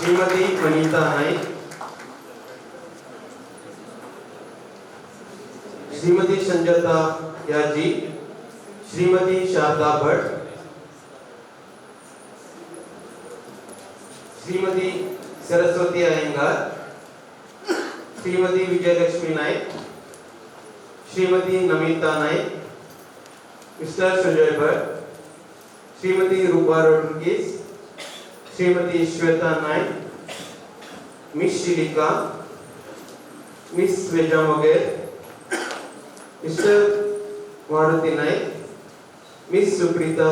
Shrimati Vanita Naik, Shrimati Sanjata Yaji, Shrimati Sharada Bhatt, Shrimati Saraswati Iyengar, Shrimati Vijayalakshmi Naik, Shrimati Namita Naik, mister Sujay Bhatt, Shrimati Rupa Rodrigues, Shrimati Shweta Naik, miss Shilika, miss Veja Mager, mister Maruti Naik, miss Suprita,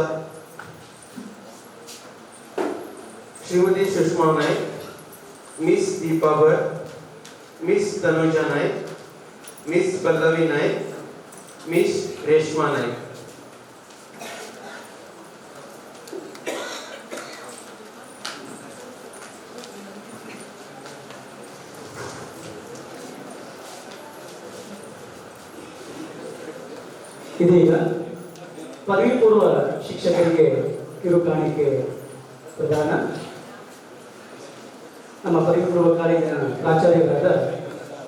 Shrimati Sushma Naik, miss Deepa Bhatt, miss Tanuja Naik, miss Pallavi Naik, miss Reshma Naik. ಇದೀಗ ಪದವಿ ಪೂರ್ವ ಶಿಕ್ಷಕರಿಗೆ ಕಿರುಕಾಣಿಕೆ ಪ್ರದಾನ. ನಮ್ಮ ಪದವಿ ಪೂರ್ವ ಕಾಲೇಜಿನ ಪ್ರಾಚಾರ್ಯರಾದ